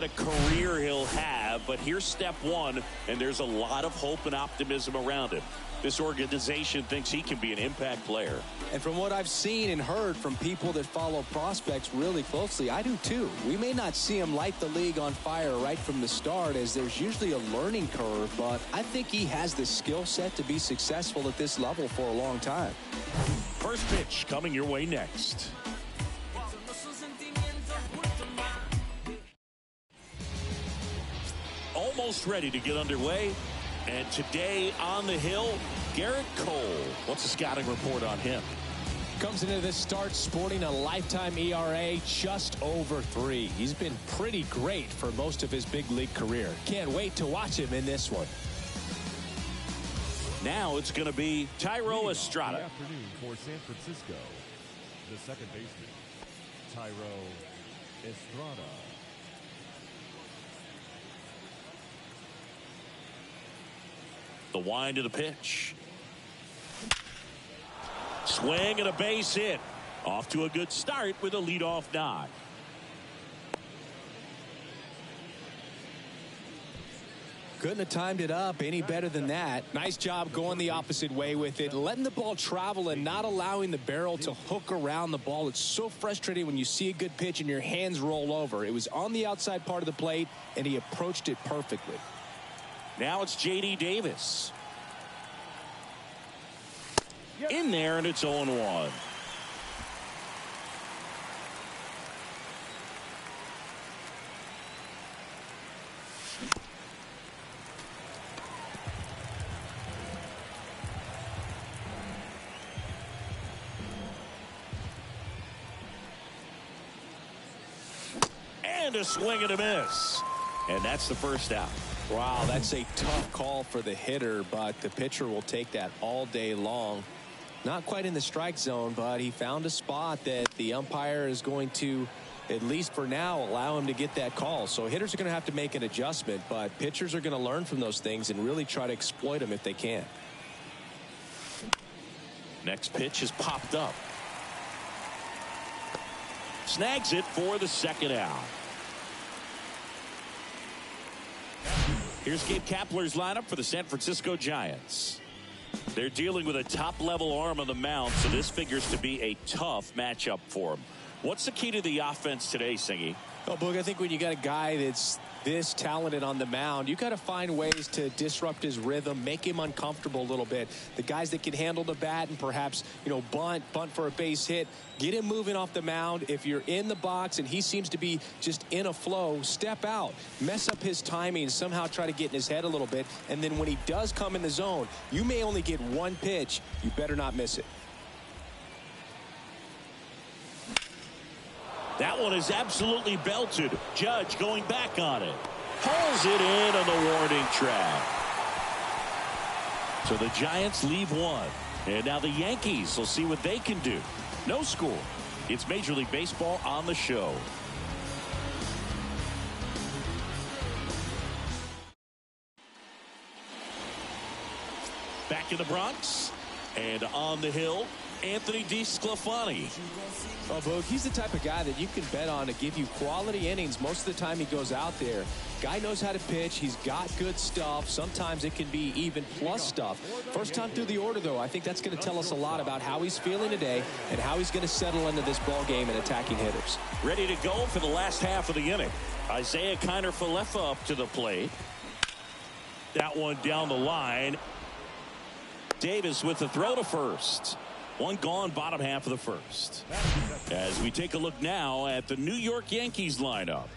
A career he'll have, but here's step one, and there's a lot of hope and optimism around him. This organization thinks he can be an impact player. And from what I've seen and heard from people that follow prospects really closely, I do too. We may not see him light the league on fire right from the start, as there's usually a learning curve, but I think he has the skill set to be successful at this level for a long time. First pitch coming your way next. Almost ready to get underway, and today on the hill, Garrett Cole. What's the scouting report on him? Comes into this start sporting a lifetime ERA just over 3. He's been pretty great for most of his big league career. Can't wait to watch him in this one. Now it's going to be Thairo Estrada. Good afternoon for San Francisco. The second baseman, Thairo Estrada. The wind of the pitch. Swing and a base hit. Off to a good start with a leadoff nod. Couldn't have timed it up any better than that. Nice job going the opposite way with it, letting the ball travel and not allowing the barrel to hook around the ball. It's so frustrating when you see a good pitch and your hands roll over. It was on the outside part of the plate, and he approached it perfectly. Now it's J.D. Davis. In there, and it's 0-1. And a swing and a miss. And that's the first out. Wow, that's a tough call for the hitter, but the pitcher will take that all day long. Not quite in the strike zone, but he found a spot that the umpire is going to, at least for now, allow him to get that call. So hitters are going to have to make an adjustment, but pitchers are going to learn from those things and really try to exploit them if they can. Next pitch is popped up. Snags it for the second out. Here's Gabe Kapler's lineup for the San Francisco Giants. They're dealing with a top-level arm on the mound, so this figures to be a tough matchup for them. What's the key to the offense today, Singy? Oh, Boog, I think when you got a guy that's this talented on the mound, you got to find ways to disrupt his rhythm, make him uncomfortable a little bit. The guys that can handle the bat and perhaps, bunt for a base hit, get him moving off the mound. If you're in the box and he seems to be just in a flow, step out, mess up his timing, somehow try to get in his head a little bit. And then when he does come in the zone, you may only get one pitch. You better not miss it. That one is absolutely belted. Judge going back on it. Pulls it in on the warning track. So the Giants leave one. And now the Yankees will see what they can do. No score. It's Major League Baseball on the show. Back in the Bronx. And on the hill, Anthony DeSclafani. Oh, Boog, he's the type of guy that you can bet on to give you quality innings most of the time he goes out there. Guy knows how to pitch. He's got good stuff. Sometimes it can be even plus stuff. First time through the order, though, I think that's going to tell us a lot about how he's feeling today and how he's going to settle into this ball game and attacking hitters. Ready to go for the last half of the inning. Isaiah Kiner-Falefa up to the plate. That one down the line. Davis with the throw to first. One gone, bottom half of the first. As we take a look now at the New York Yankees lineup.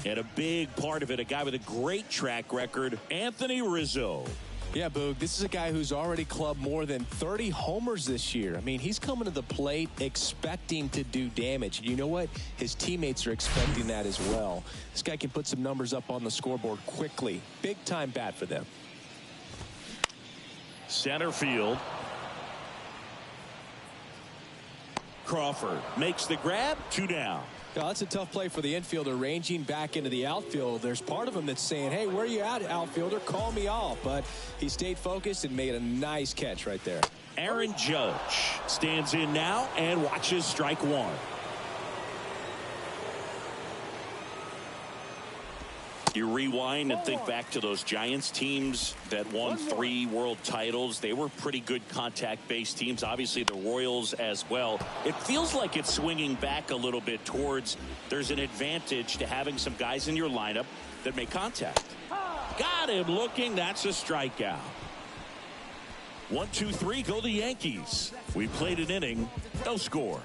And a big part of it, a guy with a great track record, Anthony Rizzo. Yeah, Boog, this is a guy who's already clubbed more than 30 homers this year. I mean, he's coming to the plate expecting to do damage. You know what? His teammates are expecting that as well. This guy can put some numbers up on the scoreboard quickly. Big time bat for them. Center field. Crawford makes the grab, 2 down. Now, that's a tough play for the infielder, ranging back into the outfield. There's part of him that's saying, hey, where are you at, outfielder? Call me off. But he stayed focused and made a nice catch right there. Aaron Judge stands in now and watches strike one. You rewind and think back to those Giants teams that won 3 world titles. They were pretty good contact-based teams. Obviously, the Royals as well. It feels like it's swinging back a little bit towards there's an advantage to having some guys in your lineup that make contact. Got him looking. That's a strikeout. 1, 2, 3, go the Yankees. We played an inning, no score.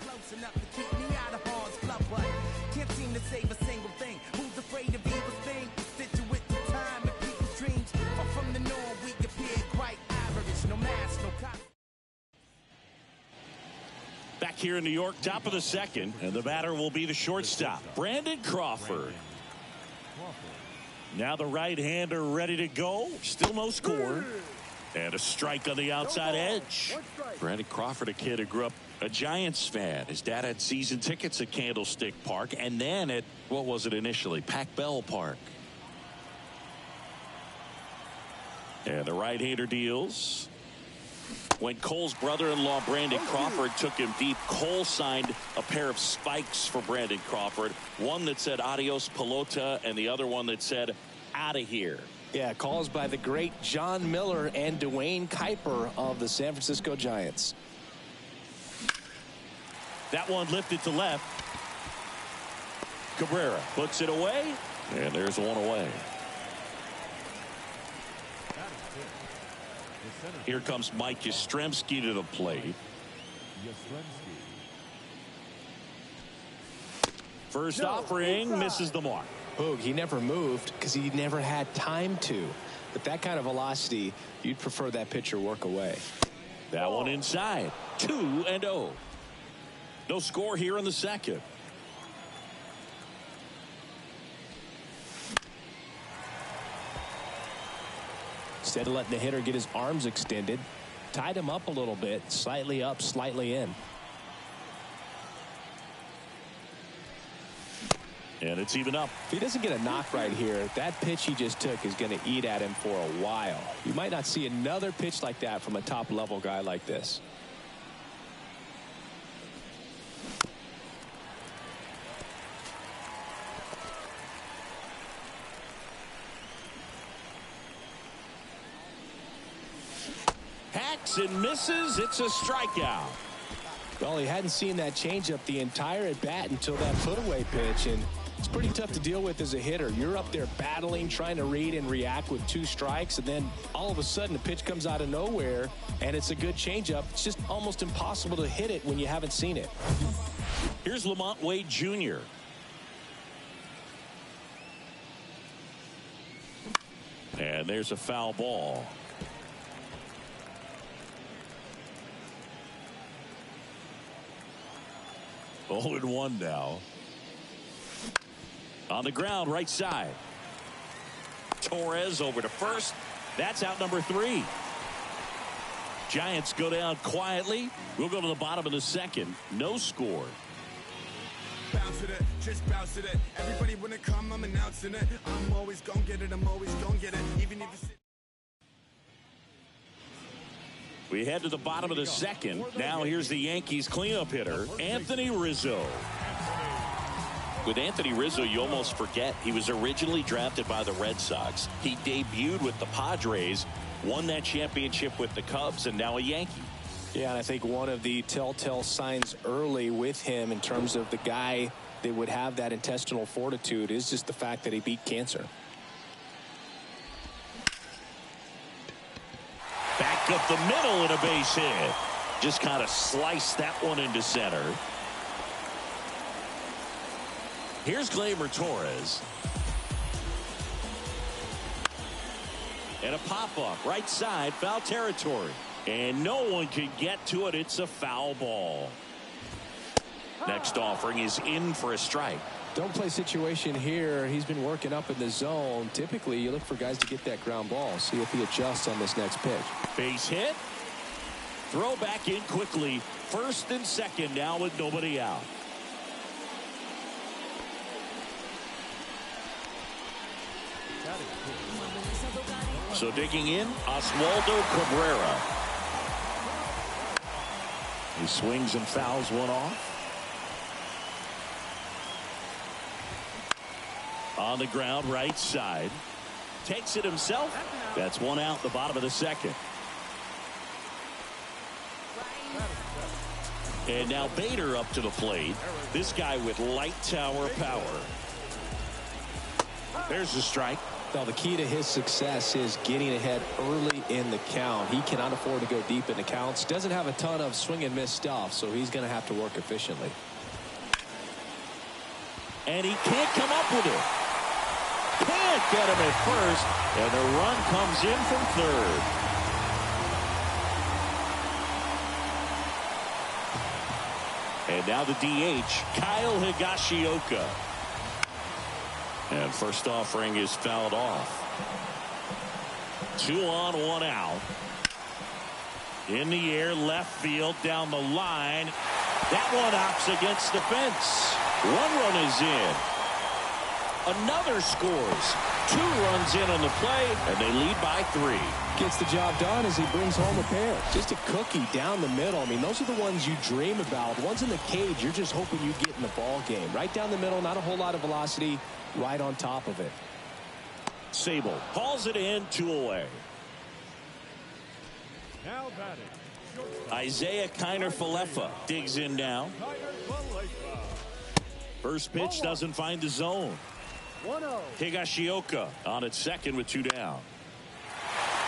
Back here in New York, top of the second, and the batter will be the shortstop, Brandon Crawford. Now the right-hander ready to go. Still no score. And a strike on the outside edge. Brandon Crawford, a kid who grew up a Giants fan. His dad had season tickets at Candlestick Park and then at, what was it initially, Pac-Bell Park. And the right-hander deals. When Cole's brother-in-law, Brandon Crawford, took him deep, Cole signed a pair of spikes for Brandon Crawford. One that said adios pelota and the other one that said out of here. Yeah, calls by the great John Miller and Dwayne Kuiper of the San Francisco Giants. That one lifted to left. Cabrera puts it away, and there's one away. Here comes Mike Yastrzemski to the plate. First offering misses the mark. Boog, he never moved because he never had time to. With that kind of velocity, you'd prefer that pitcher work away. That one inside. 2-0. No score here in the second. Instead of letting the hitter get his arms extended, tied him up a little bit, slightly up, slightly in. And it's even up. If he doesn't get a knock right here, that pitch he just took is going to eat at him for a while. You might not see another pitch like that from a top-level guy like this. Hacks and misses. It's a strikeout. Well, he hadn't seen that changeup the entire at-bat until that put-away pitch, and it's pretty tough to deal with as a hitter. You're up there battling, trying to read and react with 2 strikes, and then all of a sudden a pitch comes out of nowhere, and it's a good changeup. It's just almost impossible to hit it when you haven't seen it. Here's Lamont Wade Jr. And there's a foul ball. Oh, and 1 now. On the ground, right side. Torres over to first. That's out number 3. Giants go down quietly. We'll go to the bottom of the second. No score. Bounce it, just bounce it. Everybody when it come, I'm announcing it. I'm always gonna get it. I'm always gonna get it. Even if it's... We head to the bottom of the second. Now here's the Yankees cleanup hitter, Anthony Rizzo. With Anthony Rizzo, you almost forget he was originally drafted by the Red Sox. He debuted with the Padres, won that championship with the Cubs, and now a Yankee. Yeah, and I think one of the telltale signs early with him in terms of the guy that would have that intestinal fortitude is just the fact that he beat cancer. Back up the middle and a base hit. Just kind of sliced that one into center. Here's Gleyber Torres. And a pop-up right side, foul territory. And no one can get to it. It's a foul ball. Next offering is in for a strike. Don't play situation here. He's been working up in the zone. Typically, you look for guys to get that ground ball. See if he adjusts on this next pitch. Base hit. Throw back in quickly. First and second now with nobody out. So digging in, Oswaldo Cabrera. He swings and fouls one off. On the ground, right side. Takes it himself. That's one out the bottom of the second. And now Bader up to the plate. This guy with light tower power. There's a strike. Well, the key to his success is getting ahead early in the count. He cannot afford to go deep in the counts. Doesn't have a ton of swing and miss stuff, so he's going to have to work efficiently. And he can't come up with it. Can't get him at first, and the run comes in from third. And now the DH, Kyle Higashioka. And first offering is fouled off. 2 on, 1 out. In the air, left field, down the line. That one hops against the fence. 1 run is in. Another scores. 2 runs in on the play, and they lead by 3. Gets the job done as he brings home a pair. Just a cookie down the middle. I mean, those are the ones you dream about. Ones in the cage, you're just hoping you get in the ball game. Right down the middle, not a whole lot of velocity. Right on top of it. Sable hauls it in, 2 away. Now batting. Isaiah Kiner-Falefa digs in now. First pitch doesn't find the zone. Higashioka on at second with 2 down.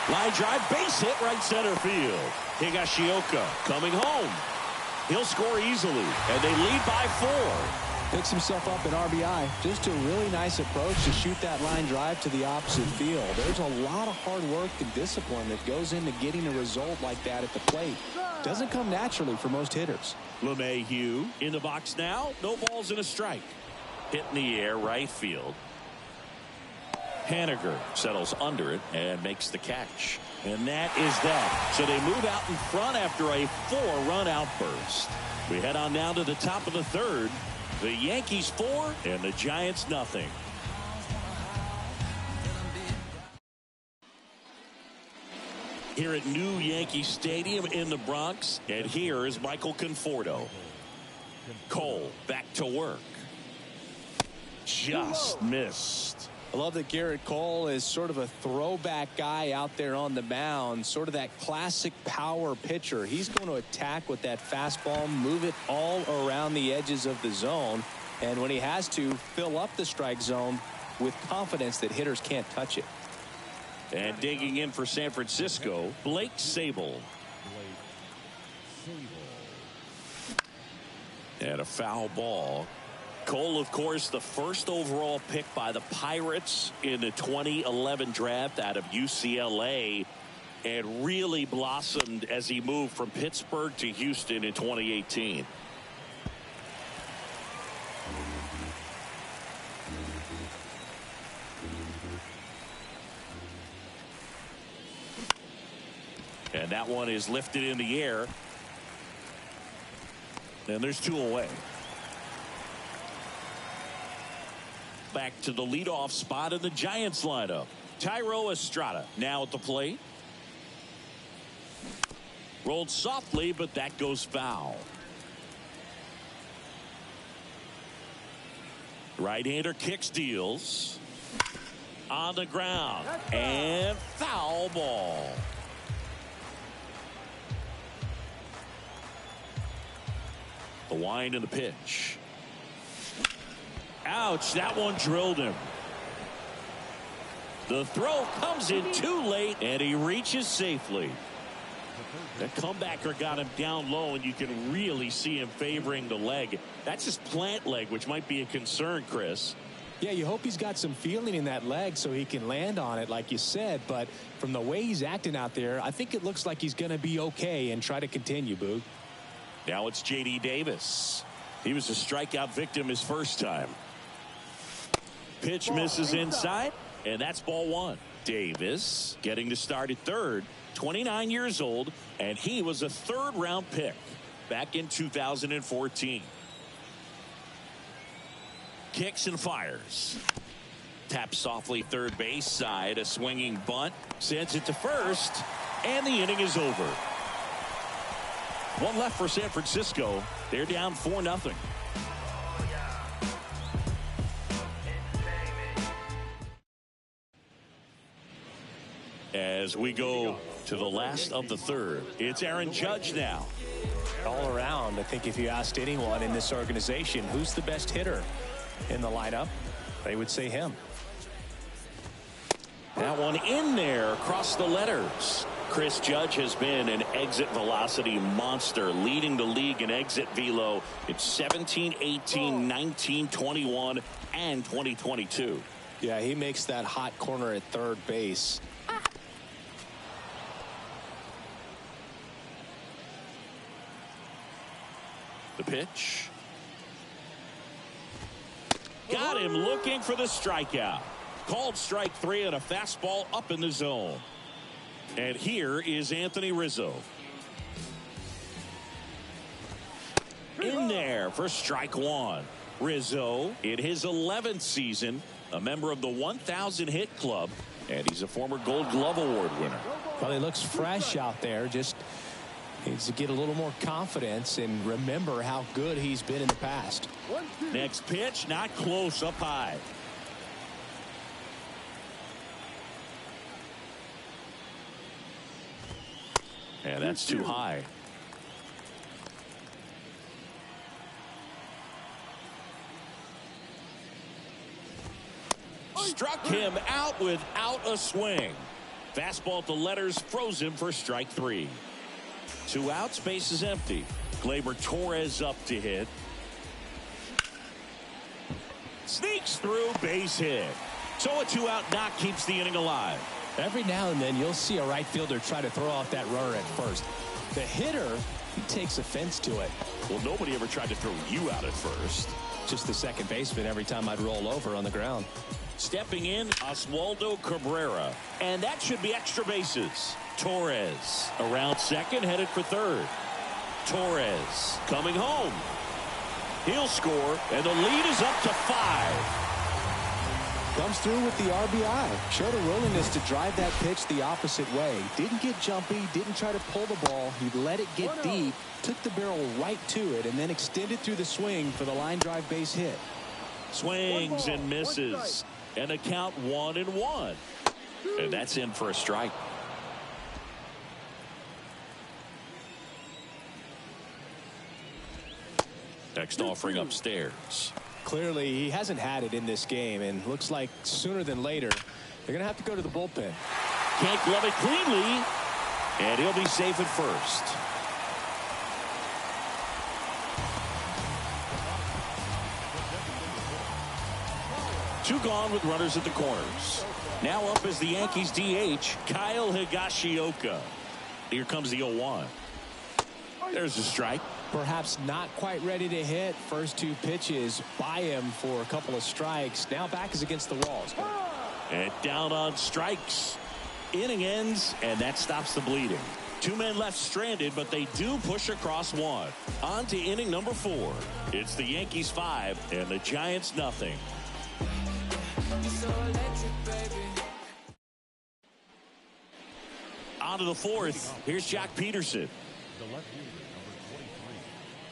Line drive, base hit, right center field. Higashioka coming home. He'll score easily, and they lead by 4. Picks himself up at RBI. Just a really nice approach to shoot that line drive to the opposite field. There's a lot of hard work and discipline that goes into getting a result like that at the plate. Doesn't come naturally for most hitters. LeMahieu in the box now. No balls and a strike. Hit in the air, right field. Haniger settles under it and makes the catch. And that is that. So they move out in front after a 4-run outburst. We head on now to the top of the third. The Yankees 4 and the Giants nothing. Here at New Yankee Stadium in the Bronx, and here is Michael Conforto. Cole back to work. Just missed. I love that Garrett Cole is sort of a throwback guy out there on the mound, sort of that classic power pitcher. He's going to attack with that fastball, move it all around the edges of the zone, and when he has to, fill up the strike zone with confidence that hitters can't touch it. And digging in for San Francisco, Blake Sable. And a foul ball. Cole, of course, the first overall pick by the Pirates in the 2011 draft out of UCLA, and really blossomed as he moved from Pittsburgh to Houston in 2018. And that one is lifted in the air. And there's 2 away. Back to the leadoff spot in the Giants lineup. Thairo Estrada now at the plate. Rolled softly, but that goes foul. Right-hander kicks, deals. On the ground. And foul ball. The wind and the pitch. Ouch, that one drilled him. The throw comes in too late, and he reaches safely. The comebacker got him down low, and you can really see him favoring the leg. That's his plant leg, which might be a concern, Chris. Yeah, you hope he's got some feeling in that leg so he can land on it, like you said. But from the way he's acting out there, I think it looks like he's going to be okay and try to continue, Boog. Now it's J.D. Davis. He was a strikeout victim his first time. Pitch misses inside, and that's ball 1. Davis getting to start at third, 29 years old, and he was a 3rd-round pick back in 2014. Kicks and fires. Taps softly third base side, a swinging bunt, sends it to first, and the inning is over. 1 left for San Francisco. They're down 4-0. As we go to the last of the third, it's Aaron Judge now. All around, I think if you asked anyone in this organization who's the best hitter in the lineup, they would say him. That one in there across the letters. Chris Judge has been an exit velocity monster, leading the league in exit velo in 17, 18, 19, 21, and 2022. Yeah, he makes that hot corner at third base. The pitch. Got him looking for the strikeout. Called strike 3 on a fastball up in the zone. And here is Anthony Rizzo. In there for strike 1. Rizzo in his 11th season, a member of the 1,000 hit club, and he's a former Gold Glove Award winner. Well, he looks fresh out there. Just needs to get a little more confidence and remember how good he's been in the past. Next pitch, not close, up high. And that's too high. Struck him out without a swing. Fastball at the letters, froze him for strike 3. 2 outs, base is empty. Gleyber Torres up to hit. Sneaks through, base hit. So a 2-out knock keeps the inning alive. Every now and then you'll see a right fielder try to throw off that runner at first. The hitter, he takes offense to it. Well, nobody ever tried to throw you out at first. Just the second baseman every time I'd roll over on the ground. Stepping in, Oswaldo Cabrera. And that should be extra bases. Torres around second, headed for third. Torres coming home. He'll score, and the lead is up to 5. Comes through with the RBI. Showed a willingness to drive that pitch the opposite way. Didn't get jumpy, didn't try to pull the ball. He let it get deep, took the barrel right to it, and then extended through the swing for the line drive base hit. Swings and misses. And a count 1-1. And that's in for a strike. Next offering upstairs. Clearly, he hasn't had it in this game, and looks like sooner than later, they're going to have to go to the bullpen. Can't glove it cleanly, and he'll be safe at first. Two gone with runners at the corners. Now up is the Yankees DH, Kyle Higashioka. Here comes the 0-1. There's a strike. Perhaps not quite ready to hit. First 2 pitches by him for a couple of strikes. Now back is against the walls. And down on strikes. Inning ends, and that stops the bleeding. 2 men left stranded, but they do push across 1. On to inning number 4. It's the Yankees 5 and the Giants nothing. On to the 4th. Here's Jock Peterson.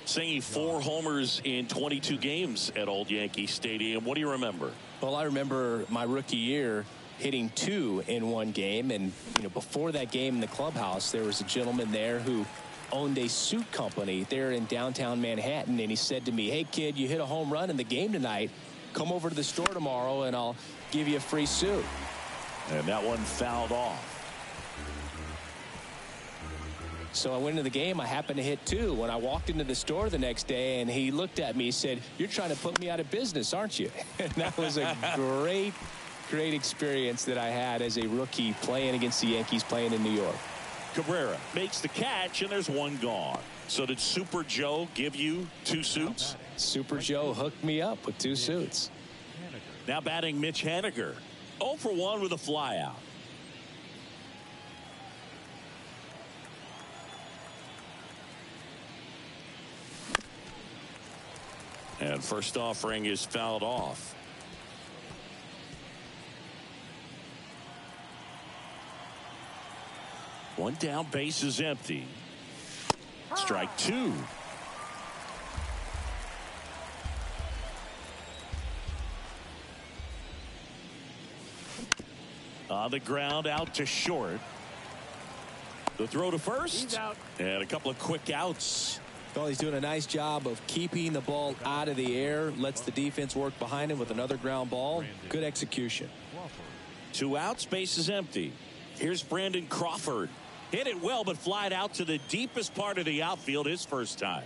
Singing 4 homers in 22 games at Old Yankee Stadium. What do you remember? Well, I remember my rookie year hitting 2 in one game, and before that game in the clubhouse, there was a gentleman there who owned a suit company there in downtown Manhattan, and he said to me, "Hey kid, you hit a home run in the game tonight. Come over to the store tomorrow and I'll give you a free suit." And that one fouled off. So I went into the game. I happened to hit 2. When I walked into the store the next day, and he looked at me, he said, "You're trying to put me out of business, aren't you?" And that was a great experience that I had as a rookie playing against the Yankees, playing in New York. Cabrera makes the catch, and there's 1 gone. So did Super Joe give you 2 suits? Super Joe hooked me up with 2 suits. Now batting Mitch Haniger. 0 for 1 with a flyout. And first offering is fouled off. One down, base is empty. Strike 2. On the ground, out to short. The throw to first. He's out. And a couple of quick outs. Well, he's doing a nice job of keeping the ball out of the air. Lets the defense work behind him with another ground ball. Good execution. 2 outs, base is empty. Here's Brandon Crawford. Hit it well, but flied out to the deepest part of the outfield his first time.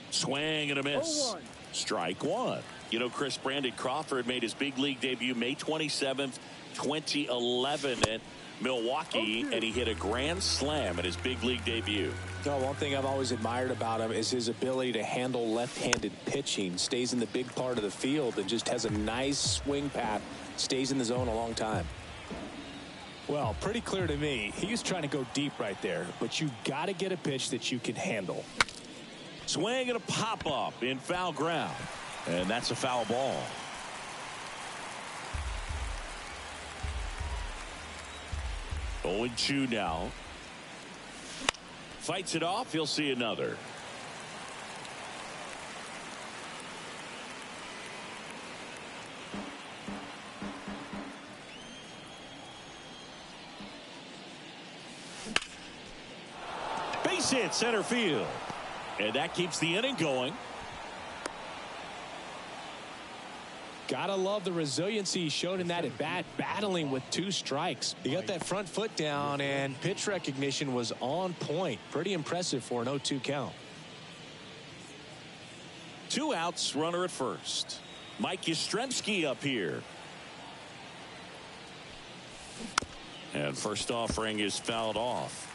Swing and a miss. 0-1. Strike one. You know, Chris, Brandon Crawford made his big league debut May 27th, 2011 at Milwaukee, and he hit a grand slam at his big league debut. No, one thing I've always admired about him is his ability to handle left-handed pitching. Stays in the big part of the field and just has a nice swing path. Stays in the zone a long time. Well, pretty clear to me. He was trying to go deep right there, but you got to get a pitch that you can handle. Swing and a pop-up in foul ground. And that's a foul ball. Oh, 0-2 now. Fights it off. He'll see another. Base hit center field. And that keeps the inning going. Gotta love the resiliency he showed in that at bat, battling with 2 strikes. He got that front foot down, and pitch recognition was on point. Pretty impressive for an 0-2 count. 2 outs, runner at first. Mike Yastrzemski up here. And first offering is fouled off.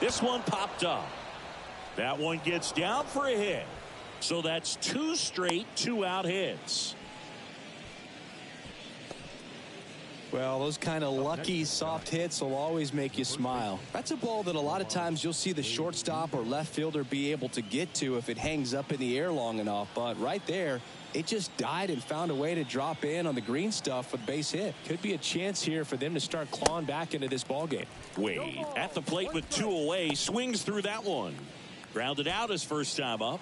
This one popped up. That one gets down for a hit. So that's 2 straight 2-out hits. Well, those kind of lucky soft hits will always make you smile. That's a ball that a lot of times you'll see the shortstop or left fielder be able to get to if it hangs up in the air long enough. But right there, it just died and found a way to drop in on the green stuff with base hit. Could be a chance here for them to start clawing back into this ball game. Wade at the plate with 2 away, swings through that one. Grounded out his first time up.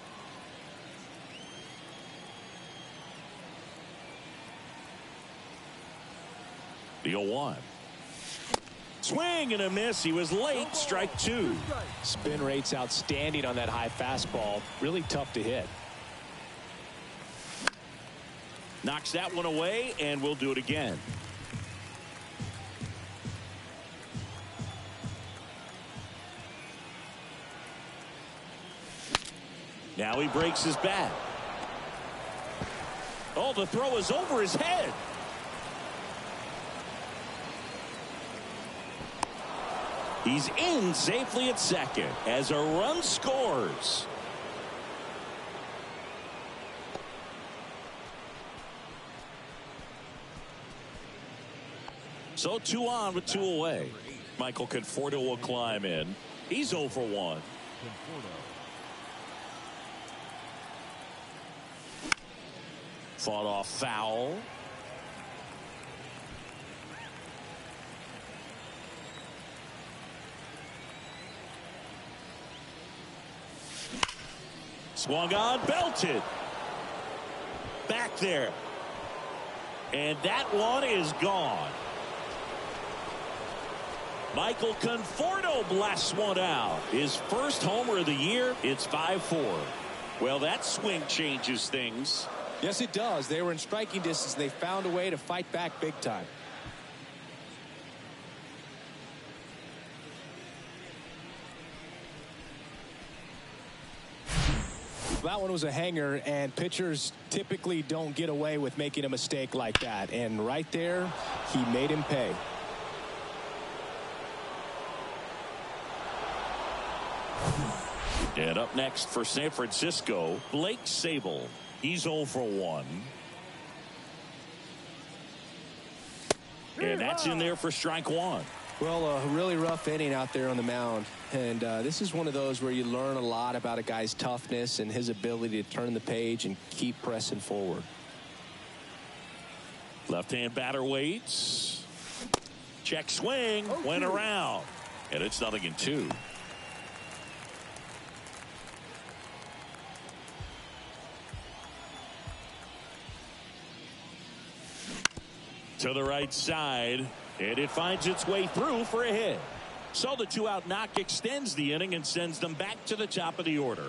The 0-1. Swing and a miss. He was late. Strike 2. Spin rate's outstanding on that high fastball. Really tough to hit. Knocks that one away, and we'll do it again. Now he breaks his bat. Oh, the throw is over his head. He's in safely at second as a run scores. So 2 on with 2 away. Michael Conforto will climb in. He's 0 for 1. Fought off foul. Swung on, belted. Back there. And that one is gone. Michael Conforto blasts one out. His first homer of the year. It's 5-4. Well, that swing changes things. Yes, it does. They were in striking distance. They found a way to fight back big time. That one was a hanger, and pitchers typically don't get away with making a mistake like that. And right there, he made him pay. And up next for San Francisco, Blake Sable. He's 0 for 1. And that's in there for strike 1. Well, a really rough inning out there on the mound. And this is one of those where you learn a lot about a guy's toughness and his ability to turn the page and keep pressing forward. Left-hand batter waits. Check swing. Went around. And it's 0-2. To the right side. And it finds its way through for a hit. So the 2-out knock extends the inning and sends them back to the top of the order.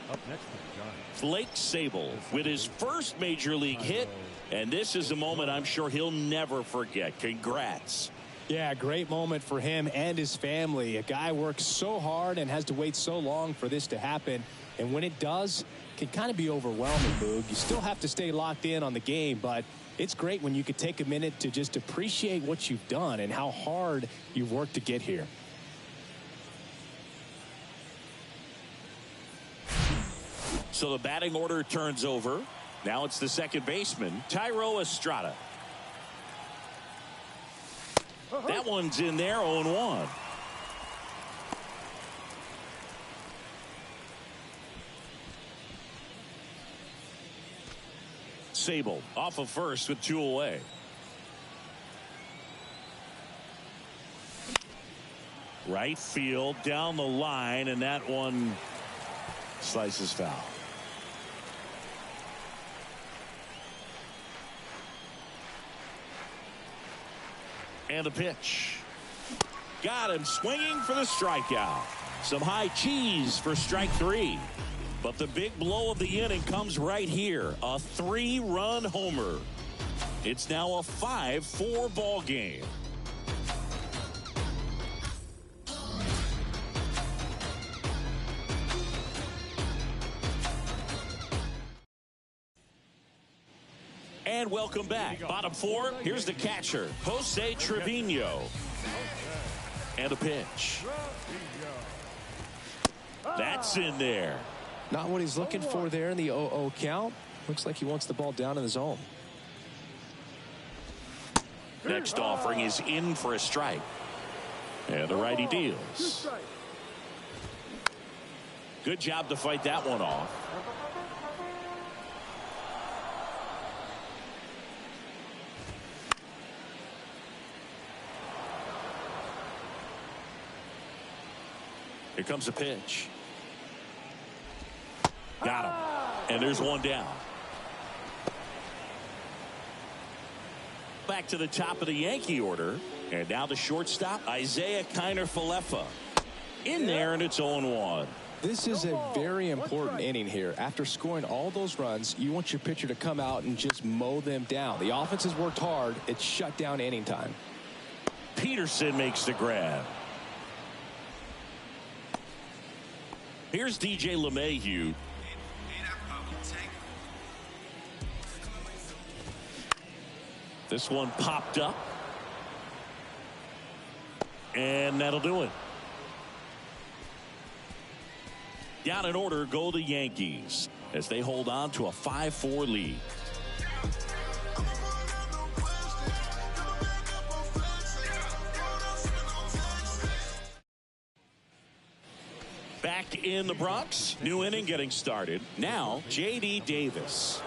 Up next for the Giants, Blake Sable with his first major league hit. And this is a moment I'm sure he'll never forget. Congrats. Yeah, great moment for him and his family. A guy works so hard and has to wait so long for this to happen. And when it does, it can kind of be overwhelming, Boog. You still have to stay locked in on the game, but it's great when you could take a minute to just appreciate what you've done and how hard you've worked to get here. So the batting order turns over. Now it's the second baseman, Thairo Estrada. That one's in there, 0-1. Sable off of first with 2 away. Right field down the line, and that one slices foul. And the pitch. Got him swinging for the strikeout. Some high cheese for strike 3. But the big blow of the inning comes right here. A 3-run homer. It's now a 5-4 ball game. And welcome back. Bottom 4, here's the catcher, Jose Trevino. And a pitch. That's in there. Not what he's looking for there in the 0-0 count. Looks like he wants the ball down in the zone. Next offering is in for a strike. And the righty deals. Good job to fight that one off. Here comes a pitch. Got him. And there's one down. Back to the top of the Yankee order. And now the shortstop, Isaiah Kiner-Falefa. In there, and it's 0-1. This is a very important inning here. After scoring all those runs, you want your pitcher to come out and just mow them down. The offense has worked hard. It's shut down inning time. Peterson makes the grab. Here's DJ LeMahieu. This one popped up. And that'll do it. Down in order go the Yankees as they hold on to a 5-4 lead. Back in the Bronx, new inning getting started. Now, J.D. Davis.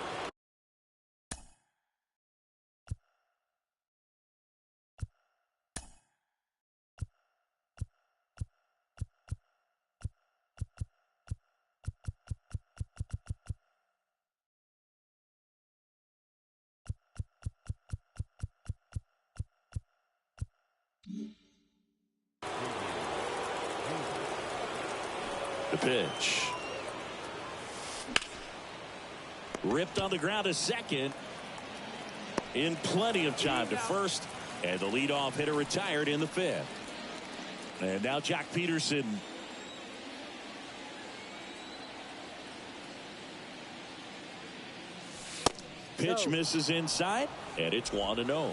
The pitch. Ripped on the ground to second. In plenty of time to first. And the leadoff hitter retired in the 5th. And now Jock Peterson. Pitch misses inside. And it's 1-0.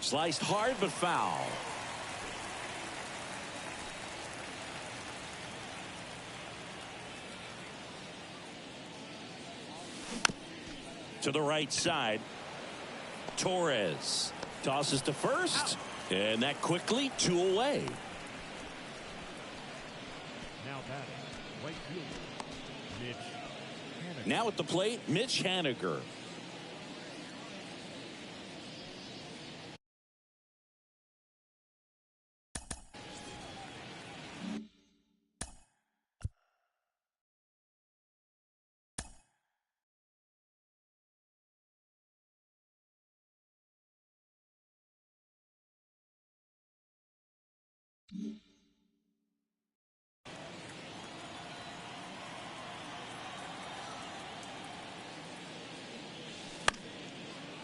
Sliced hard but foul. To the right side. Torres tosses to first. And that quickly 2 away. Now batting, right fielder, Mitch Haniger. Now at the plate, Mitch Haniger.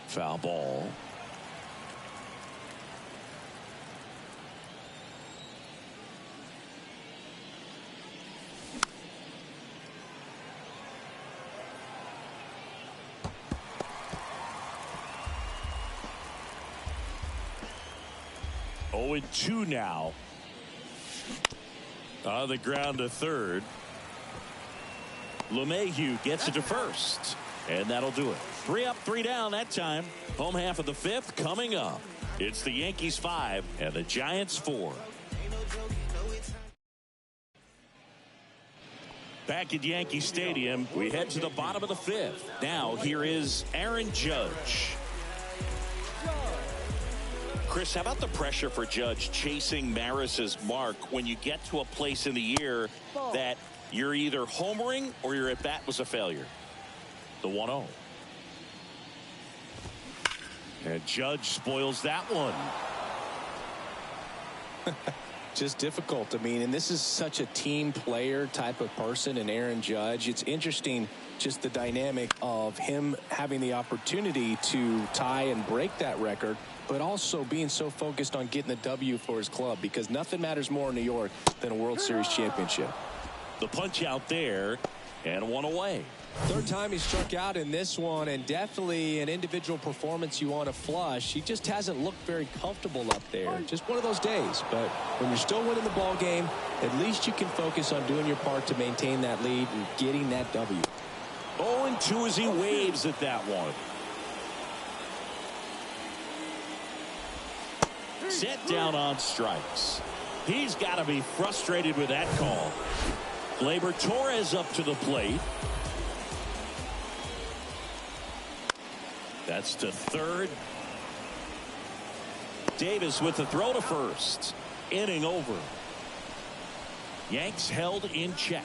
Foul ball. Oh, and 2 now. On the ground to third. LeMahieu gets it to first. And that'll do it. 3 up, 3 down that time. Home half of the 5th coming up. It's the Yankees 5 and the Giants 4. Back at Yankee Stadium, we head to the bottom of the 5th. Now here is Aaron Judge. Chris, how about the pressure for Judge chasing Maris's mark when you get to a place in the year that you're either homering or your at bat was a failure? The 1-0. And Judge spoils that one. Just difficult. I mean, and this is such a team player type of person in Aaron Judge. It's interesting just the dynamic of him having the opportunity to tie and break that record, but also being so focused on getting the W for his club, because nothing matters more in New York than a World Series championship. The punch out there, and 1 away. Third time he struck out in this one, and definitely an individual performance you want to flush. He just hasn't looked very comfortable up there. Just one of those days. But when you're still winning the ball game, at least you can focus on doing your part to maintain that lead and getting that W. 0-2 as he waves at that one. Set down on strikes. He's got to be frustrated with that call. Gleyber Torres up to the plate. That's to third. Davis with the throw to first. Inning over. Yanks held in check.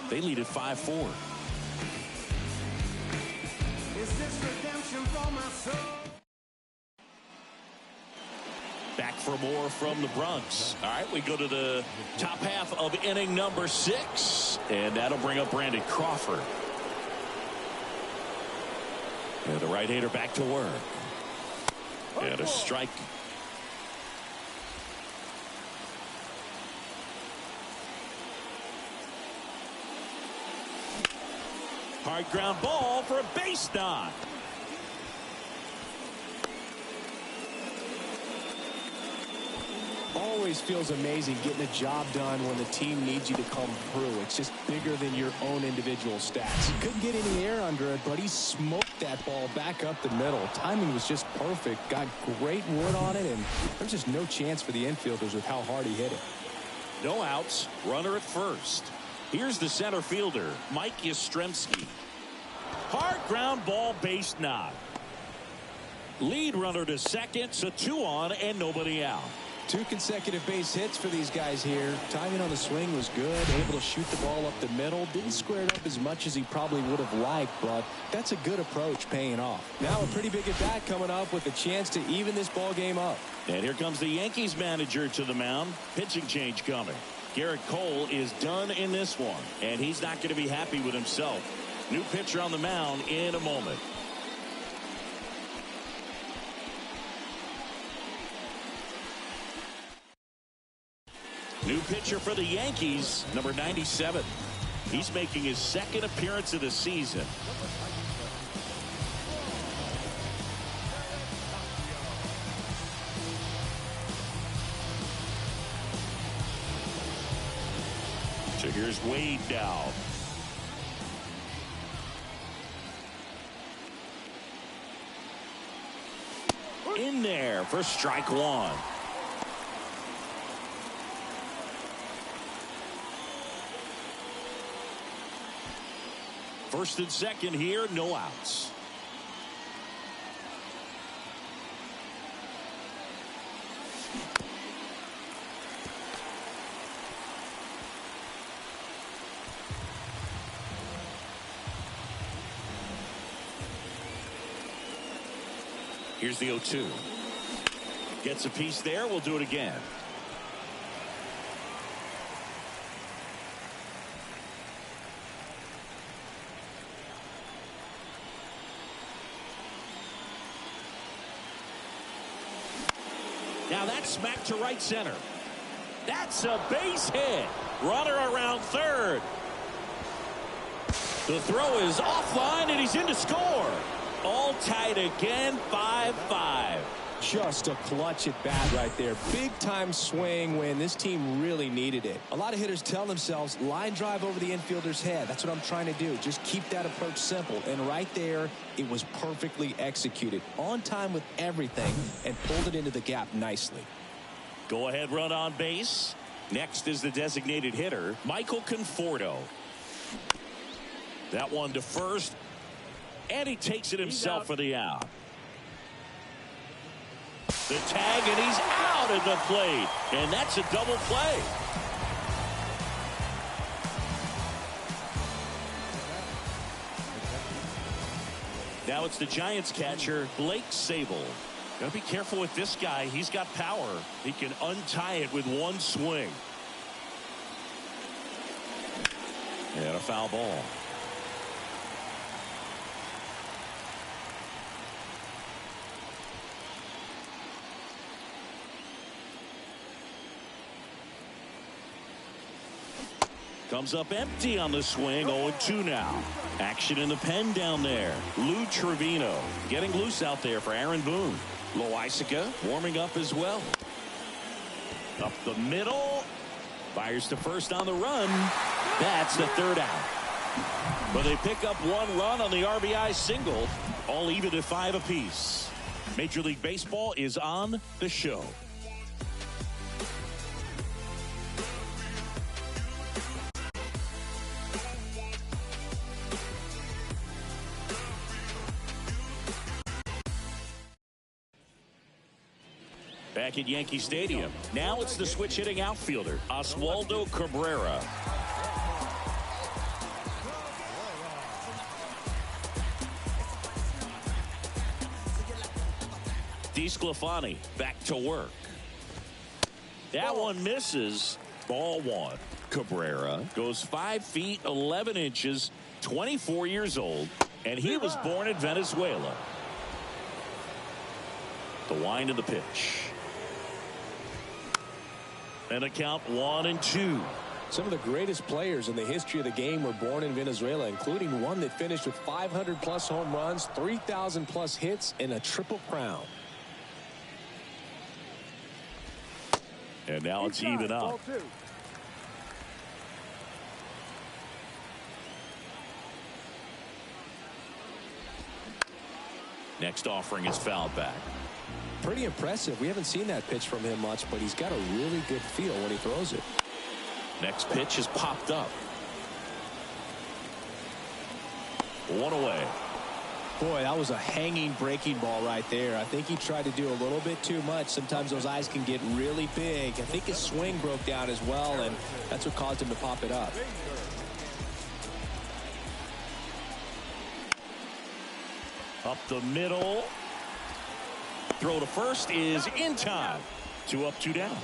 They lead at 5-4. Back for more from the Bronx. All right, we go to the top half of inning number 6. And that'll bring up Brandon Crawford. And the right-hander back to work. And a strike. Hard ground ball for a base knock. Always feels amazing getting a job done when the team needs you to come through. It's just bigger than your own individual stats. He couldn't get any air under it, but he smoked that ball back up the middle. Timing was just perfect. Got great wood on it, and there's just no chance for the infielders with how hard he hit it. No outs. Runner at first. Here's the center fielder, Mike Yastrzemski. Hard ground ball, base knock. Lead runner to second, so 2 on and nobody out. 2 consecutive base hits for these guys here. Timing on the swing was good. Able to shoot the ball up the middle. Didn't square it up as much as he probably would have liked, but that's a good approach paying off. Now a pretty big at bat coming up with a chance to even this ball game up. And here comes the Yankees manager to the mound. Pitching change coming. Garrett Cole is done in this one, and he's not going to be happy with himself. New pitcher on the mound in a moment. New pitcher for the Yankees, number 97. He's making his 2nd appearance of the season. So here's Wade now. in there for strike one. First and second here, no outs. Here's the 0-2. Gets a piece there. We'll do it again. Now that's smacked to right center. That's a base hit. Runner around third. The throw is offline, and he's in to score. All tied again, 5-5. Just a clutch at bat right there. Big time swing when this team really needed it. A lot of hitters tell themselves line drive over the infielder's head. That's what I'm trying to do. Just keep that approach simple. And right there, it was perfectly executed. On time with everything and pulled it into the gap nicely. Go ahead run on base. Next is the designated hitter, Michael Conforto. That one to first. And he takes it himself for the out. The tag, and he's out at the plate. And that's a double play. Now it's the Giants catcher, Blake Sable. Got to be careful with this guy. He's got power. He can untie it with one swing. And a foul ball. Comes up empty on the swing. 0-2 now. Action in the pen down there. Lou Trevino getting loose out there for Aaron Boone. Loaisiga warming up as well. Up the middle. Fires to first on the run. That's the third out. But they pick up one run on the RBI single. All even at 5 apiece. Major League Baseball is on the show. Back at Yankee Stadium. Now it's the switch hitting outfielder, Oswaldo Cabrera. DeSclafani back to work. That one misses. Ball one. Cabrera goes 5 feet 11 inches, 24 years old, and he was born in Venezuela. The wind of the pitch. And a count 1-2. Some of the greatest players in the history of the game were born in Venezuela, including one that finished with 500+ home runs, 3,000+ hits, and a triple crown. And now it's even up. Next offering is fouled back. Pretty impressive. We haven't seen that pitch from him much, but he's got a really good feel when he throws it. Next pitch is popped up. One away. Boy, that was a hanging breaking ball right there. I think he tried to do a little bit too much. Sometimes those eyes can get really big. I think his swing broke down as well, and that's what caused him to pop it up. Up the middle. Throw to first is in time. 2 up, 2 down.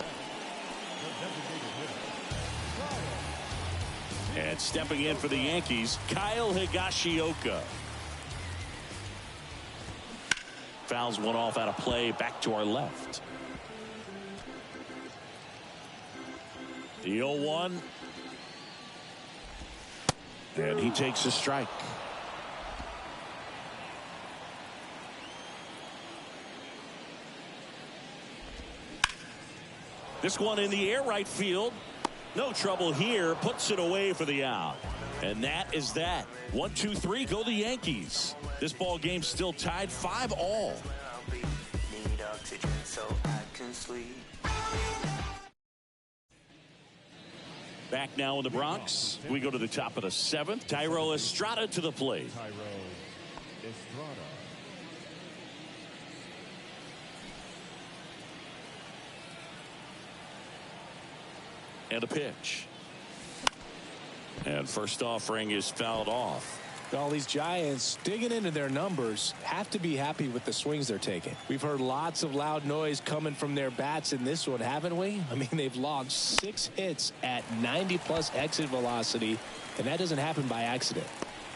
And stepping in for the Yankees, Kyle Higashioka. Fouls one off out of play, back to our left. The 0-1. And he takes a strike. This one in the air right field. No trouble here. Puts it away for the out. And that is that. 1, 2, 3 go the Yankees. This ball game still tied 5-all. so I can sleep. Back now in the Bronx. We go to the top of the 7th. Thairo Estrada to the plate. Thairo Estrada. And a pitch. And first offering is fouled off. All these Giants digging into their numbers have to be happy with the swings they're taking. We've heard lots of loud noise coming from their bats in this one, haven't we? I mean, they've logged 6 hits at 90+ exit velocity, and that doesn't happen by accident.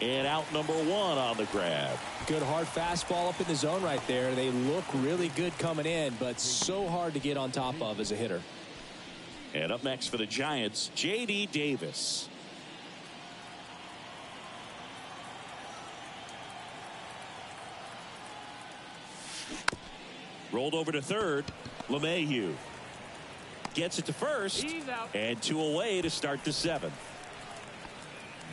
And out number 1 on the grab. Good hard fastball up in the zone right there. They look really good coming in, but so hard to get on top of as a hitter. And up next for the Giants, J.D. Davis. Rolled over to third. LeMahieu gets it to first. And 2 away to start the 7th.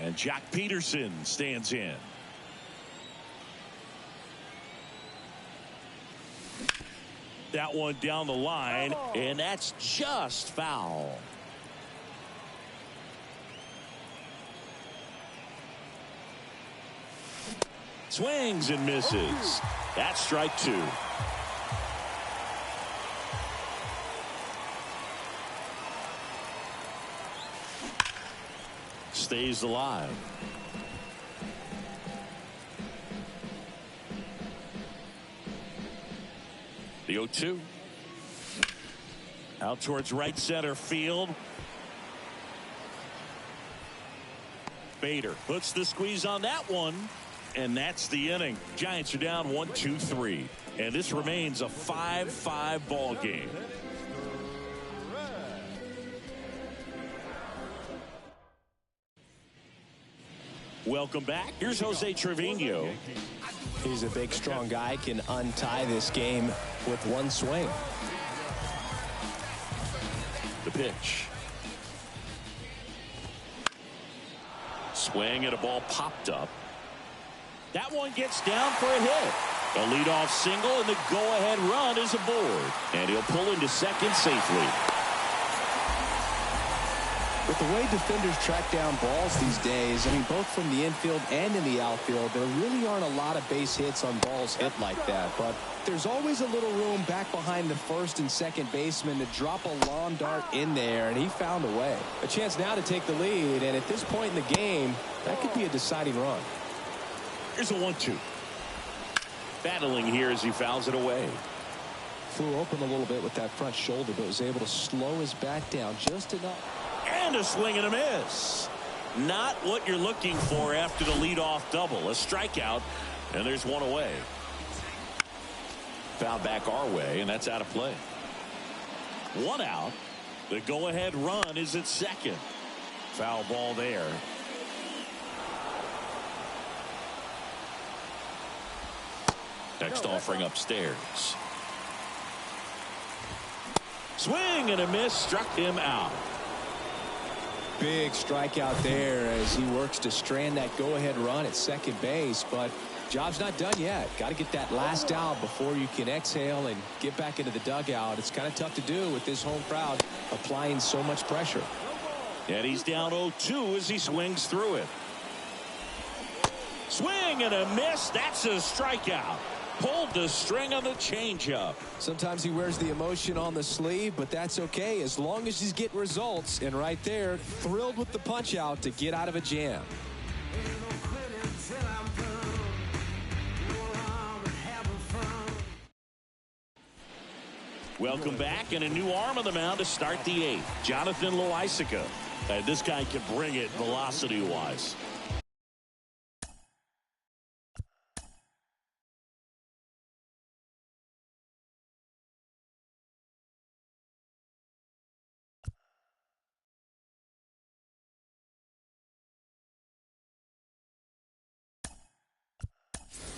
And Jock Peterson stands in. That one down the line, and that's just foul. Swings and misses. That's strike 2. Stays alive. The 0-2. Out towards right center field. Bader puts the squeeze on that one. And that's the inning. Giants are down 1-2-3. And this remains a 5-5 ball game. Welcome back. Here's Jose Trevino. He's a big, strong guy, can untie this game with one swing. The pitch. Swing and a ball popped up. That one gets down for a hit. A leadoff single, and the go-ahead run is aboard. And he'll pull into second safely. With the way defenders track down balls these days, I mean, both from the infield and in the outfield, there really aren't a lot of base hits on balls hit like that. But there's always a little room back behind the first and second baseman to drop a lawn dart in there, and he found a way. A chance now to take the lead, and at this point in the game, that could be a deciding run. Here's a 1-2. Battling here as he fouls it away. Flew open a little bit with that front shoulder, but was able to slow his bat down just enough. And a swing and a miss. Not what you're looking for after the leadoff double. A strikeout, and there's one away. Foul back our way, and that's out of play. 1 out. The go-ahead run is at second. Foul ball there. Next offering upstairs. Swing and a miss, struck him out. Big strikeout there as he works to strand that go-ahead run at second base, but job's not done yet. Got to get that last out before you can exhale and get back into the dugout. It's kind of tough to do with this home crowd applying so much pressure. And he's down 0-2 as he swings through it. Swing and a miss. That's a strikeout. Pulled the string on the changeup. Sometimes he wears the emotion on the sleeve, but that's okay as long as he's getting results. And right there, thrilled with the punch out to get out of a jam. Welcome back, and a new arm on the mound to start the 8th. Jonathan Loaisiga. And this guy can bring it velocity-wise.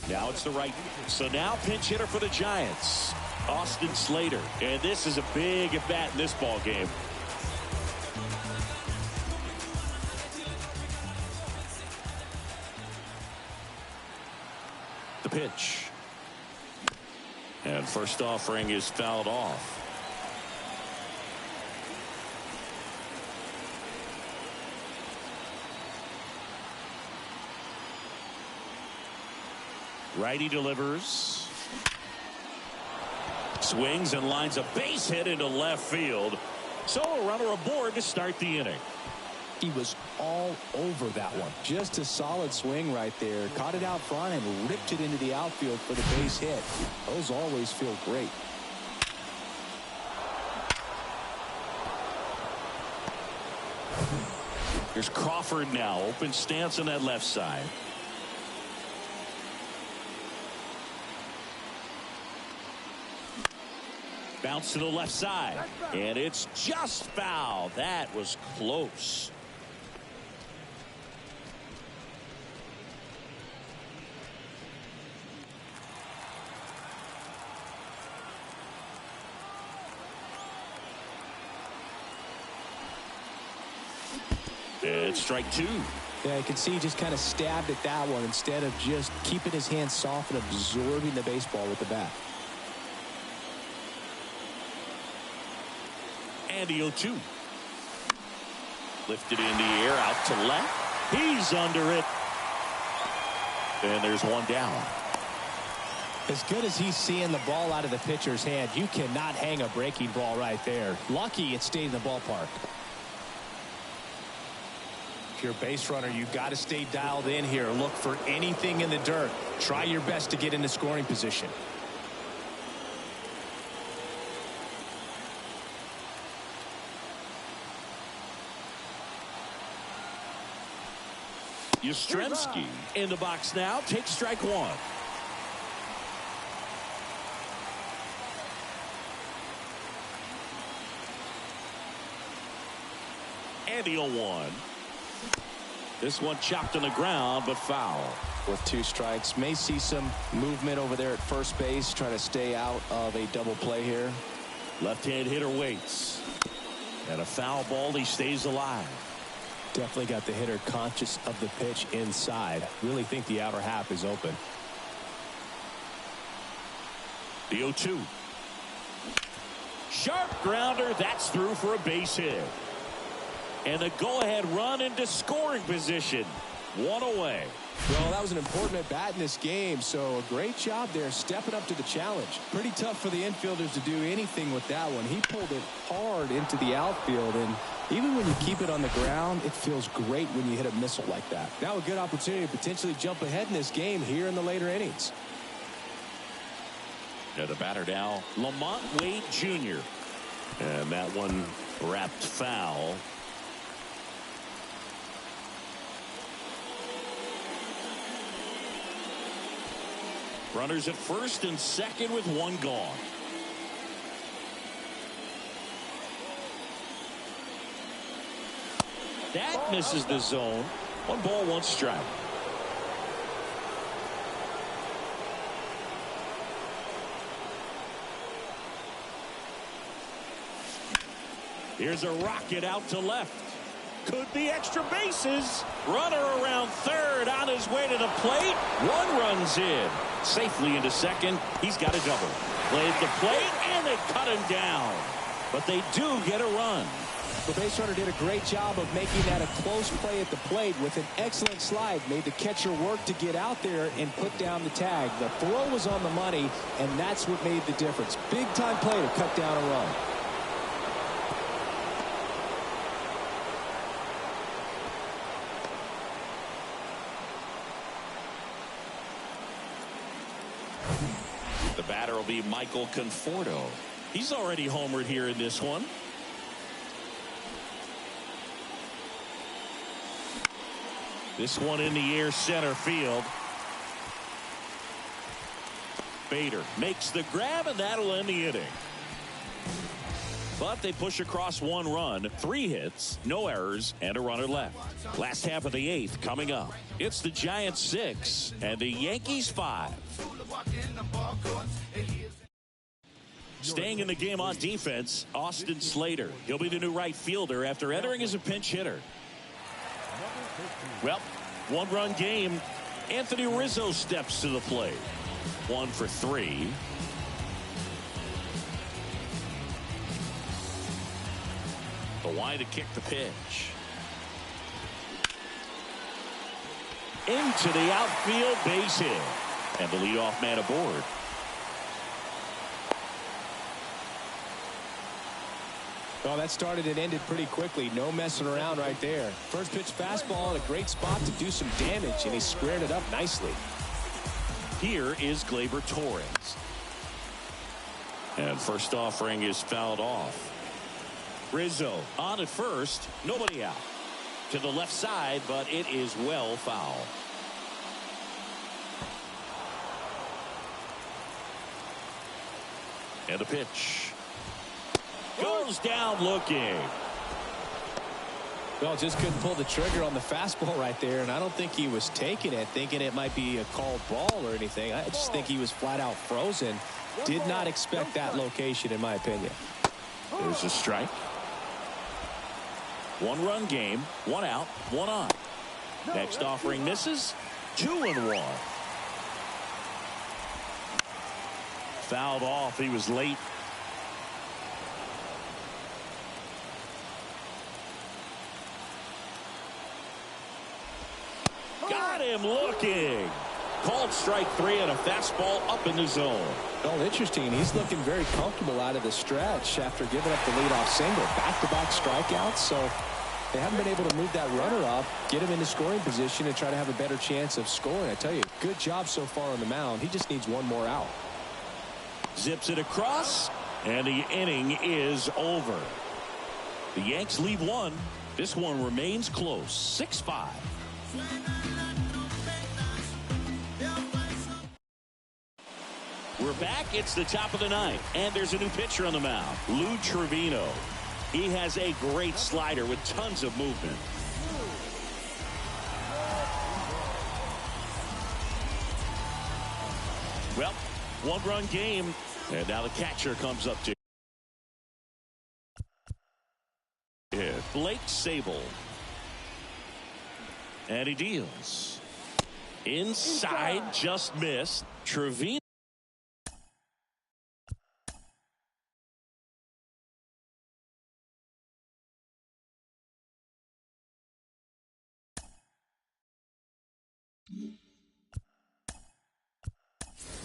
Now it's the right. So now pinch hitter for the Giants, Austin Slater. And this is a big at-bat in this ball game. The pitch. And First offering is fouled off. Righty delivers. Swings and lines a base hit into left field. So a runner aboard to start the inning. He was all over that one. Just a solid swing right there. Caught it out front and ripped it into the outfield for the base hit. Those always feel great. Here's Crawford now. Open stance on that left side. Bounce to the left side. And it's just foul. That was close. It's strike two. Yeah, you can see he just kind of stabbed at that one instead of just keeping his hands soft and absorbing the baseball with the bat. And the 0-2. Lifted in the air out to left. He's under it. And there's one down. As good as he's seeing the ball out of the pitcher's hand, you cannot hang a breaking ball right there. Lucky it stayed in the ballpark. If you're a base runner, you've got to stay dialed in here. Look for anything in the dirt. Try your best to get into scoring position. Yastrzemski in the box now. Takes strike one. And the 0-1. This one chopped on the ground, but foul. With two strikes, may see some movement over there at first base. Try to stay out of a double play here. Left-hand hitter waits. And a foul ball. He stays alive. Definitely got the hitter conscious of the pitch inside. Really think the outer half is open. The 0-2. Sharp grounder. That's through for a base hit. And the go-ahead run into scoring position. One away. Well, that was an important at bat in this game, so a great job there stepping up to the challenge. Pretty tough for the infielders to do anything with that one. He pulled it hard into the outfield, and even when you keep it on the ground, it feels great when you hit a missile like that. Now a good opportunity to potentially jump ahead in this game here in the later innings. Now the batter now, Lamont Wade Jr. And that one wrapped foul. Runners at first and second with one gone. That misses the zone. 1 ball, 1 strike. Here's a rocket out to left. Could be extra bases. Runner around third on his way to the plate. 1 runs in. Safely into second. He's got a double. Played the plate and they cut him down. But they do get a run. The base runner did a great job of making that a close play at the plate with an excellent slide. Made the catcher work to get out there and put down the tag. The throw was on the money, and that's what made the difference. Big time play to cut down a run. The batter will be Michael Conforto. He's already homered here in this one. This one in the air center field. Bader makes the grab, and that'll end the inning. But they push across 1 run, 3 hits, no errors, and a runner left. Last half of the 8th coming up. It's the Giants 6 and the Yankees 5. Staying in the game on defense, Austin Slater. He'll be the new right fielder after entering as a pinch hitter. Well, 1-run game. Anthony Rizzo steps to the plate. 1 for 3. The wide to kick the pitch. Into the outfield, base hit. And the leadoff man aboard. Well, that started and ended pretty quickly. No messing around right there. First pitch fastball in a great spot to do some damage, and he squared it up nicely. Here is Gleyber Torres. And first offering is fouled off. Rizzo on at first. Nobody out. To the left side, but it is well foul. And the pitch. Goes down looking. Well, just couldn't pull the trigger on the fastball right there, and I don't think he was taking it, thinking it might be a called ball or anything. I just think he was flat out frozen. Did not expect that location, in my opinion. There's a strike. 1-run game, 1 out, 1 on. Next offering misses. 2-1. Fouled off. He was late. Got him looking. Called strike 3 and a fastball up in the zone. Well, interesting. He's looking very comfortable out of the stretch after giving up the leadoff single. Back-to-back strikeouts, so they haven't been able to move that runner up, get him into scoring position, and try to have a better chance of scoring. I tell you, good job so far on the mound. He just needs one more out. Zips it across, and the inning is over. The Yanks lead 1. This one remains close, 6-5. We're back. It's the top of the 9th, and there's a new pitcher on the mound, Lou Trevino. He has a great slider with tons of movement. Well, 1-run game, and now the catcher comes up to Blake Sable. And he deals. Inside, just missed. Trevino.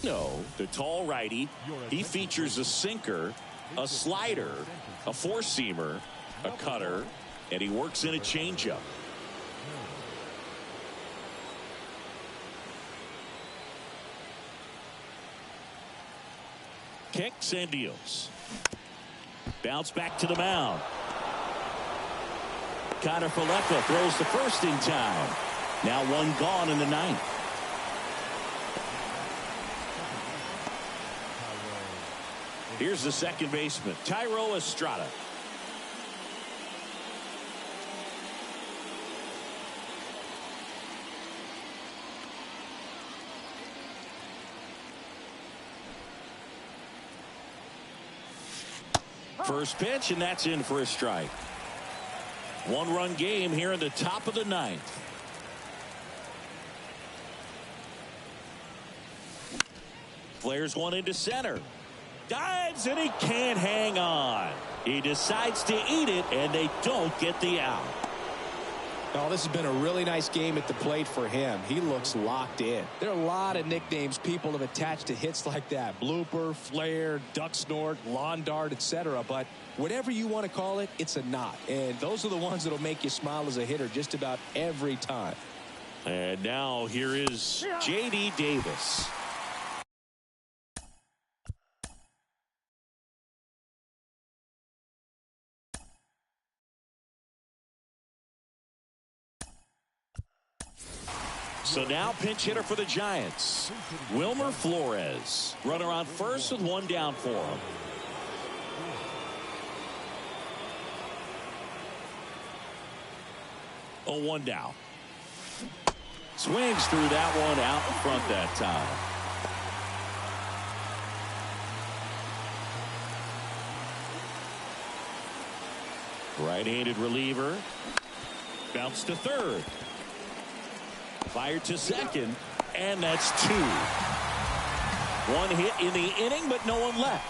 No, the tall righty. He features a sinker, a slider, a four-seamer, a cutter, and he works in a changeup. Kicks and deals. Bounce back to the mound. Falefa throws the first in time. Now 1 gone in the 9th. Here's the second baseman, Thairo Estrada. First pitch, and that's in for a strike. 1-run game here in the top of the 9th. Flares one into center. Dives, and he can't hang on. He decides to eat it, and they don't get the out. Oh, this has been a really nice game at the plate for him. He looks locked in. There are a lot of nicknames people have attached to hits like that. Blooper, flare, duck snort, lawn dart, etc. But whatever you want to call it, it's a knot. And those are the ones that'll make you smile as a hitter just about every time. And now here is J.D. Davis. So now pinch hitter for the Giants, Wilmer Flores. Runner on first with 1 down for him. Oh, 1 down. Swings through that one out in front that time. Right-handed reliever. Bounce to third. Fired to second, and that's 2. One hit in the inning, but no one left.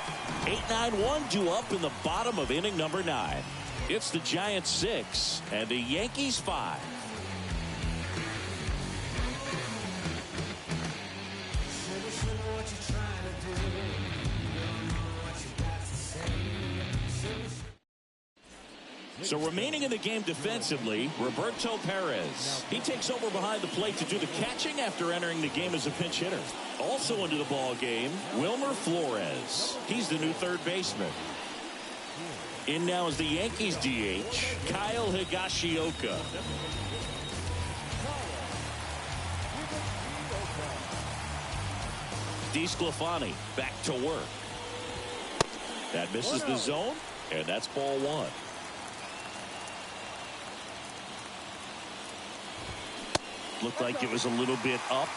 8-9-1 due up in the bottom of inning number 9. It's the Giants 6 and the Yankees 5. So remaining in the game defensively, Roberto Perez. He takes over behind the plate to do the catching after entering the game as a pinch hitter. Also into the ball game, Wilmer Flores. He's the new third baseman. In now is the Yankees DH, Kyle Higashioka. DeSclafani back to work. That misses the zone, and that's ball 1. Looked like it was a little bit up.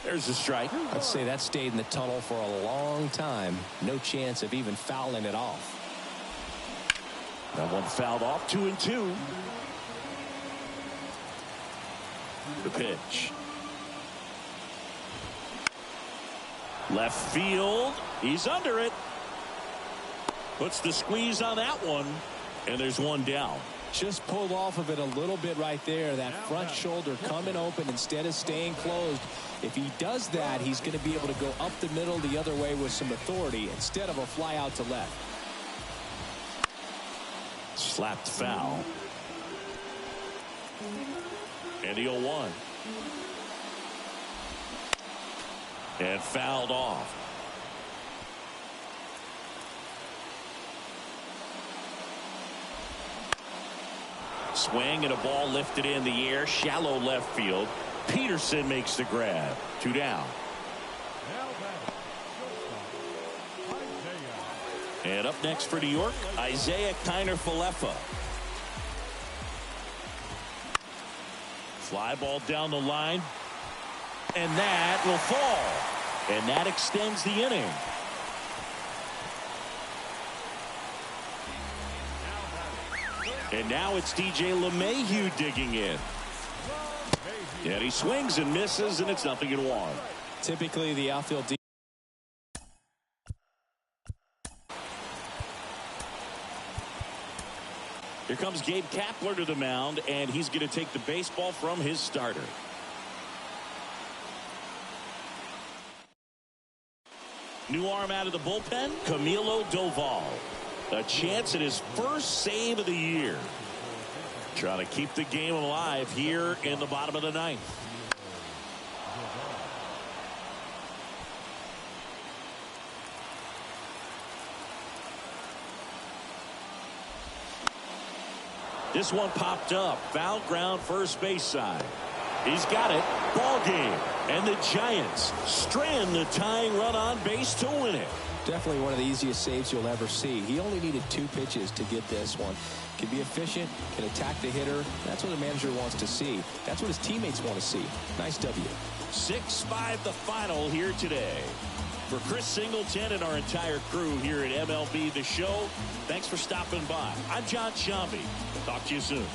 There's a strike. I'd say that stayed in the tunnel for a long time. No chance of even fouling it off. That one fouled off. 2-2. The pitch. Left field. He's under it. Puts the squeeze on that one. And there's one down. Just pulled off of it a little bit right there. That front shoulder coming open instead of staying closed. If he does that, he's going to be able to go up the middle the other way with some authority instead of a fly out to left. Slapped foul. And the 0-1. And fouled off. Swing and a ball lifted in the air, shallow left field. Peterson makes the grab. 2 down. And up next for New York, Isaiah Kiner-Falefa. Fly ball down the line. And that will fall. And that extends the inning. And now it's DJ LeMahieu digging in. And he swings and misses, and it's 0-1. Typically, the outfield deep. Here comes Gabe Kapler to the mound, and he's going to take the baseball from his starter. New arm out of the bullpen, Camilo Doval. A chance at his first save of the year. Trying to keep the game alive here in the bottom of the 9th. This one popped up. Foul ground first base side. He's got it. Ball game. And the Giants strand the tying run on base to win it. Definitely one of the easiest saves you'll ever see. He only needed 2 pitches to get this one. Can be efficient, can attack the hitter. That's what the manager wants to see. That's what his teammates want to see. Nice W. 6-5 the final here today. For Chris Singleton and our entire crew here at MLB The Show, thanks for stopping by. I'm John Shambi. Talk to you soon.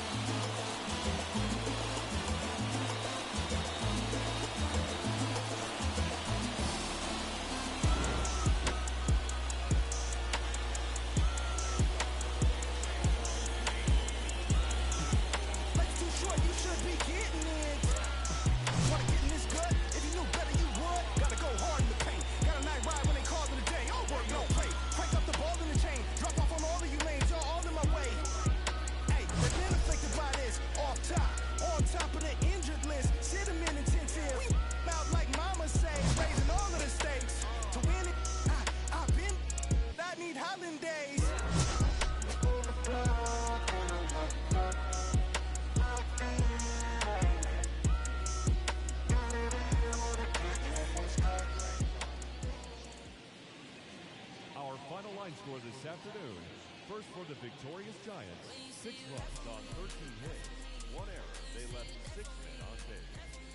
Score this afternoon. First for the victorious Giants, 6 runs on 13 hits, 1 error. They left 6 men on base.